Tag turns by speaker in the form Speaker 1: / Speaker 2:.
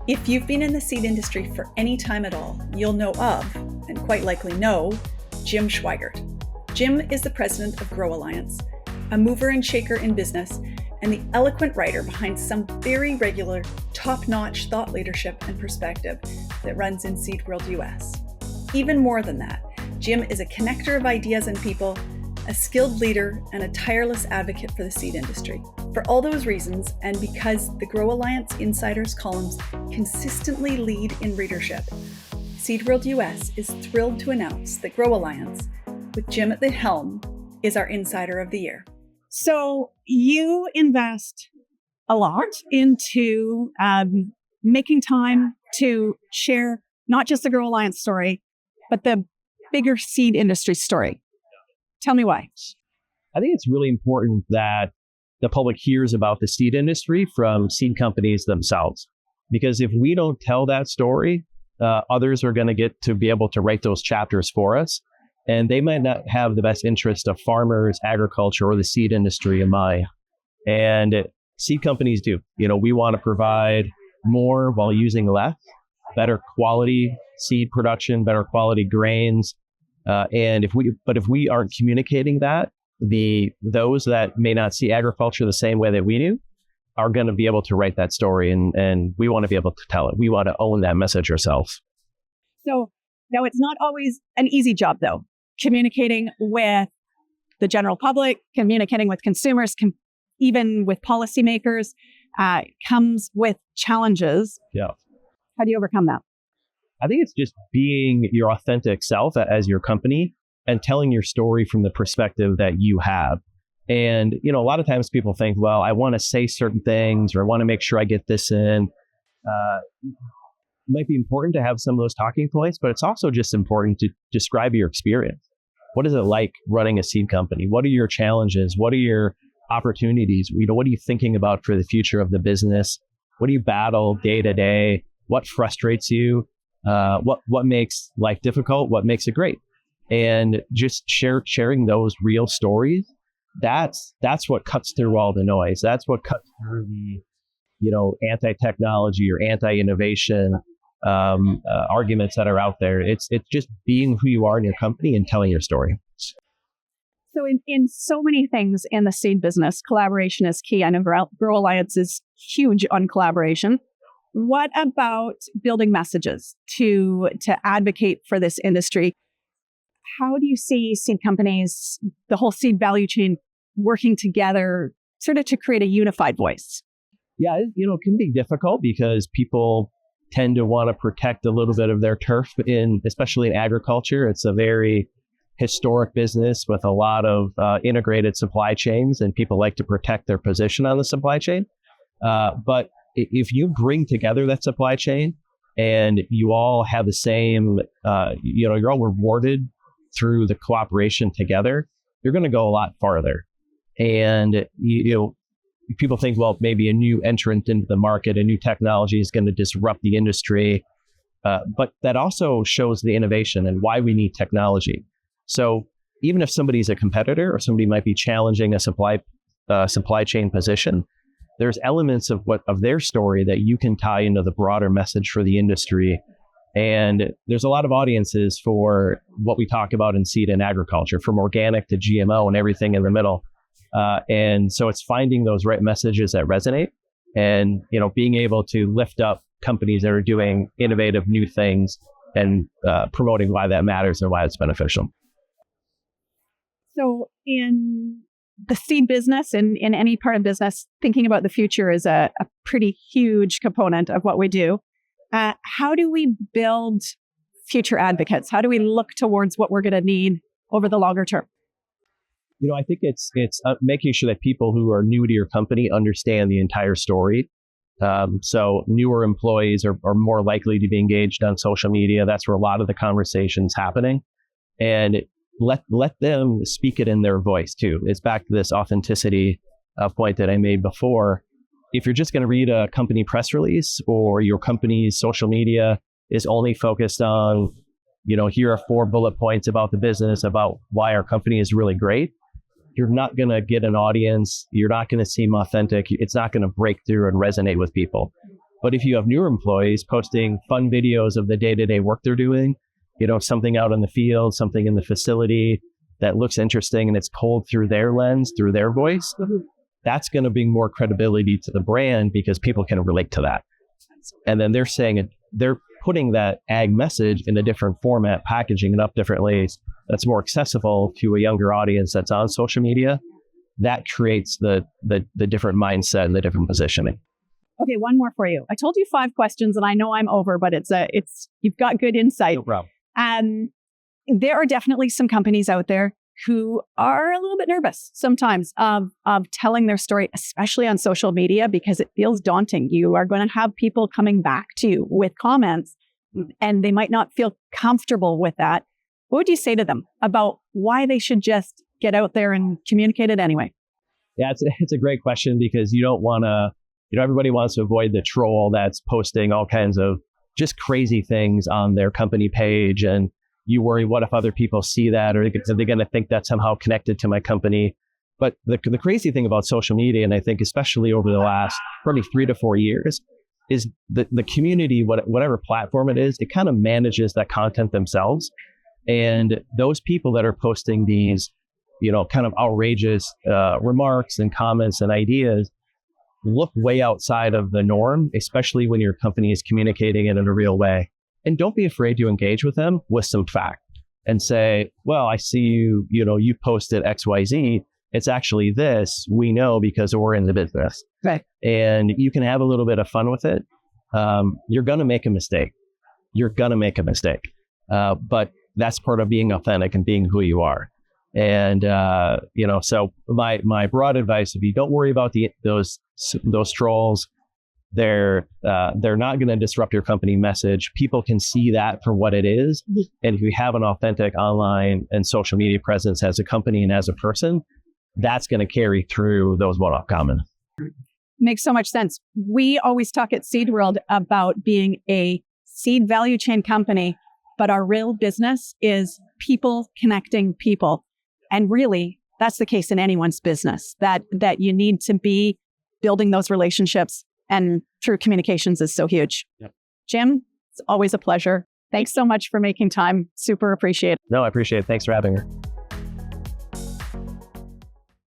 Speaker 1: If you've been in the seed industry for any time at all, you'll know of, and quite likely know, Jim Schweigert. Jim is the president of Gro Alliance, a mover and shaker in business, and the eloquent writer behind some very regular, top-notch thought leadership and perspective that runs in Seed World U.S. Even more than that, Jim is a connector of ideas and people, a skilled leader, and a tireless advocate for the seed industry. For all those reasons, and because the Gro Alliance Insiders columns consistently lead in readership, Seed World U.S. is thrilled to announce that Gro Alliance, with Jim at the helm, is our Insider of the Year.
Speaker 2: So you invest a lot into making time to share not just the Gro Alliance story, but the bigger seed industry story. Tell me why.
Speaker 3: I think it's really important that the public hears about the seed industry from seed companies themselves. Because if we don't tell that story, others are going to get to be able to write those chapters for us. And they might not have the best interest of farmers, agriculture, or the seed industry in mind. And seed companies do. We want to provide more while using less, better quality seed production, better quality grains. And if we aren't communicating that, those that may not see agriculture the same way that we do are going to be able to write that story, and we want to be able to tell it. We want to own that message ourselves.
Speaker 2: So now it's not always an easy job, though. Communicating with the general public, communicating with consumers, even with policymakers, comes with challenges.
Speaker 3: Yeah.
Speaker 2: How do you overcome that?
Speaker 3: I think it's just being your authentic self as your company and telling your story from the perspective that you have. And, a lot of times people think, well, I want to say certain things or I want to make sure I get this in. It might be important to have some of those talking points, but it's also just important to describe your experience. What is it like running a seed company? What are your challenges? What are your opportunities? What are you thinking about for the future of the business? What do you battle day to day? What frustrates you? What makes life difficult? What makes it great? And just sharing those real stories, that's what cuts through all the noise. That's what cuts through the, anti-technology or anti-innovation arguments that are out there. It's just being who you are in your company and telling your story.
Speaker 2: So in so many things in the seed business, collaboration is key. I know Gro Alliance is huge on collaboration. What about building messages to advocate for this industry? How do you see seed companies, the whole seed value chain, working together sort of to create a unified voice?
Speaker 3: Yeah, it can be difficult because people tend to want to protect a little bit of their turf, especially in agriculture. It's a very historic business with a lot of integrated supply chains, and people like to protect their position on the supply chain. But if you bring together that supply chain and you all have the same, you're all rewarded through the cooperation together, you're going to go a lot farther. And, people think, well, maybe a new entrant into the market, a new technology is going to disrupt the industry. But that also shows the innovation and why we need technology. So even if somebody's a competitor or somebody might be challenging a supply chain position, there's elements of their story that you can tie into the broader message for the industry. And there's a lot of audiences for what we talk about in seed and agriculture, from organic to GMO and everything in the middle. And so it's finding those right messages that resonate and, being able to lift up companies that are doing innovative new things and promoting why that matters and why it's beneficial.
Speaker 2: So in the seed business and in any part of business, thinking about the future is a pretty huge component of what we do. How do we build future advocates? How do we look towards what we're going to need over the longer term?
Speaker 3: I think it's making sure that people who are new to your company understand the entire story. So newer employees are more likely to be engaged on social media. That's where a lot of the conversation's happening. And let them speak it in their voice too. It's back to this authenticity point that I made before. If you're just going to read a company press release or your company's social media is only focused on, here are 4 bullet points about the business, about why our company is really great, you're not going to get an audience. You're not going to seem authentic. It's not going to break through and resonate with people. But if you have newer employees posting fun videos of the day-to-day work they're doing, something out in the field, something in the facility that looks interesting and it's told through their lens, through their voice, that's going to bring more credibility to the brand because people can relate to that. And then they're saying it, they're putting that ag message in a different format, packaging it up differently that's more accessible to a younger audience that's on social media. That creates the different mindset and the different positioning.
Speaker 2: Okay, one more for you. I told you 5 questions and I know I'm over, but you've got good insight.
Speaker 3: No problem.
Speaker 2: There are definitely some companies out there who are a little bit nervous sometimes of telling their story, especially on social media, because it feels daunting. You are going to have people coming back to you with comments and they might not feel comfortable with that. What would you say to them about why they should just get out there and communicate it anyway?
Speaker 3: Yeah, it's a great question because you don't want to, everybody wants to avoid the troll that's posting all kinds of just crazy things on their company page. And you worry, what if other people see that? Or are they going to think that's somehow connected to my company? But the crazy thing about social media, and I think especially over the last probably 3 to 4 years, is the community, whatever platform it is, it kind of manages that content themselves. And those people that are posting these, kind of outrageous remarks and comments and ideas look way outside of the norm, especially when your company is communicating it in a real way. And don't be afraid to engage with them with some fact and say, well, I see you posted XYZ. It's actually this. We know because we're in the business.
Speaker 2: Right.
Speaker 3: And you can have a little bit of fun with it. You're going to make a mistake. But that's part of being authentic and being who you are. And, so my broad advice would be, don't worry about those trolls. They're not going to disrupt your company message. People can see that for what it is. And if you have an authentic online and social media presence as a company and as a person, that's going to carry through those one-off comments.
Speaker 2: Makes so much sense. We always talk at Seed World about being a seed value chain company, but our real business is people connecting people. And really, that's the case in anyone's business, that you need to be building those relationships. And through communications is so huge.
Speaker 3: Yep.
Speaker 2: Jim, it's always a pleasure. Thanks so much for making time. Super appreciate it.
Speaker 3: No, I appreciate it. Thanks for having me.